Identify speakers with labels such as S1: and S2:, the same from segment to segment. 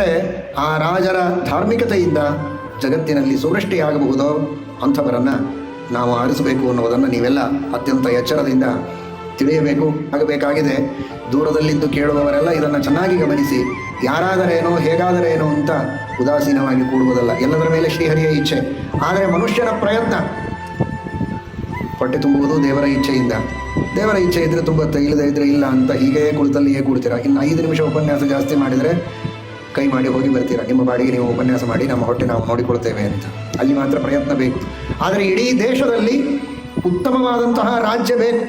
S1: ಯಾರಾದರೆ ಆ ರಾಜರ ಧಾರ್ಮಿಕತೆಯಿಂದ ಜಗತ್ತಿನಲ್ಲಿ ಸುವೃಷ್ಟಿಯಾಗಬಹುದೋ ಅಂಥವರನ್ನು ನಾವು ಆರಿಸಬೇಕು ಅನ್ನೋದನ್ನು ನೀವೆಲ್ಲ ಅತ್ಯಂತ ಎಚ್ಚರದಿಂದ ತಿಳಿಯಬೇಕು ಆಗಬೇಕಾಗಿದೆ. ದೂರದಲ್ಲಿದ್ದು ಕೇಳುವವರೆಲ್ಲ ಇದನ್ನು ಚೆನ್ನಾಗಿ ಗಮನಿಸಿ. ಯಾರಾದರೇನೋ ಹೇಗಾದರೇನೋ ಅಂತ ಉದಾಸೀನವಾಗಿ ಕೂಡುವುದಲ್ಲ. ಎಲ್ಲದರ ಮೇಲೆ ಶ್ರೀಹರಿಯ ಇಚ್ಛೆ. ಆದರೆ ಮನುಷ್ಯನ ಪ್ರಯತ್ನ, ಹೊಟ್ಟೆ ತುಂಬುವುದು ದೇವರ ಇಚ್ಛೆಯಿಂದ. ದೇವರ ಇಚ್ಛೆ ಇದ್ದರೆ ತುಂಬುತ್ತೆ, ಇಲ್ಲದೇ ಇದ್ದರೆ ಇಲ್ಲ ಅಂತ ಹೀಗೇ ಕುಳಿತಲ್ಲಿಯೇ ಕೂಡ್ತೀರ. ಇನ್ನು 5 ನಿಮಿಷ ಉಪನ್ಯಾಸ ಜಾಸ್ತಿ ಮಾಡಿದರೆ ಕೈ ಮಾಡಿ ಹೋಗಿ ಬರ್ತೀರ. ನಿಮ್ಮ ಬಾಡಿಗೆ ನೀವು ಉಪನ್ಯಾಸ ಮಾಡಿ, ನಮ್ಮ ಹೊಟ್ಟೆ ನಾವು ನೋಡಿಕೊಳ್ತೇವೆ ಅಂತ. ಅಲ್ಲಿ ಮಾತ್ರ ಪ್ರಯತ್ನ ಬೇಕು. ಆದರೆ ಇಡೀ ದೇಶದಲ್ಲಿ ಉತ್ತಮವಾದಂತಹ ರಾಜ್ಯ ಬೇಕು.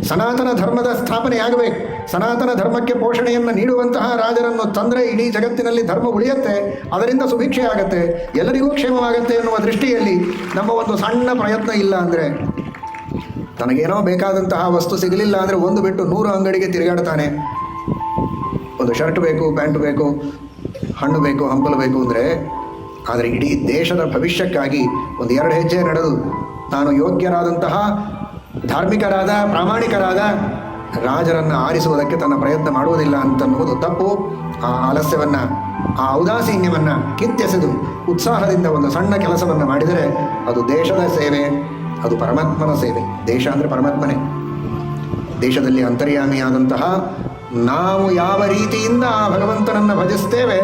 S1: ಸನಾತನ ಧರ್ಮದ ಸ್ಥಾಪನೆ ಆಗಬೇಕು. ಸನಾತನ ಧರ್ಮಕ್ಕೆ ಪೋಷಣೆಯನ್ನು ನೀಡುವಂತಹ ರಾಜರನ್ನು ತಂದರೆ ಇಡೀ ಜಗತ್ತಿನಲ್ಲಿ ಧರ್ಮ ಉಳಿಯುತ್ತೆ, ಅದರಿಂದ ಸುಭಿಕ್ಷೆ ಆಗುತ್ತೆ, ಎಲ್ಲರಿಗೂ ಕ್ಷೇಮವಾಗುತ್ತೆ ಎನ್ನುವ ದೃಷ್ಟಿಯಲ್ಲಿ ನಮ್ಮ ಒಂದು ಸಣ್ಣ ಪ್ರಯತ್ನ ಇಲ್ಲ ಅಂದರೆ, ತನಗೇನೋ ಬೇಕಾದಂತಹ ವಸ್ತು ಸಿಗಲಿಲ್ಲ ಅಂದರೆ 1 ಬಿಟ್ಟು 100 ಅಂಗಡಿಗೆ ತಿರುಗಾಡ್ತಾನೆ. ಒಂದು ಶರ್ಟ್ ಬೇಕು, ಪ್ಯಾಂಟ್ ಬೇಕು, ಹಣ್ಣು ಬೇಕು, ಹಂಪಲು ಬೇಕು ಅಂದರೆ. ಆದರೆ ಇಡೀ ದೇಶದ ಭವಿಷ್ಯಕ್ಕಾಗಿ ಒಂದು 2 ಹೆಜ್ಜೆ ನಡೆದು ತಾನು ಯೋಗ್ಯರಾದಂತಹ ಧಾರ್ಮಿಕರಾದ ಪ್ರಾಮಾಣಿಕರಾದ ರಾಜರನ್ನು ಆರಿಸುವುದಕ್ಕೆ ತನ್ನ ಪ್ರಯತ್ನ ಮಾಡುವುದಿಲ್ಲ ಅಂತನ್ನುವುದು ತಪ್ಪು. ಆ ಆಲಸ್ಯವನ್ನು, ಆ ಔದಾಸೀನ್ಯವನ್ನು ಕಿತ್ತೆಸೆದು ಉತ್ಸಾಹದಿಂದ ಒಂದು ಸಣ್ಣ ಕೆಲಸವನ್ನು ಮಾಡಿದರೆ ಅದು ದೇಶದ ಸೇವೆ, ಅದು ಪರಮಾತ್ಮನ ಸೇವೆ. ದೇಶ ಅಂದರೆ ಪರಮಾತ್ಮನೇ. ದೇಶದಲ್ಲಿ ಅಂತರ್ಯಾಮಿಯಾದಂತಹ ನಾವು ಯಾವ ರೀತಿಯಿಂದ ಆ ಭಗವಂತನನ್ನು ಭಜಿಸ್ತೇವೆ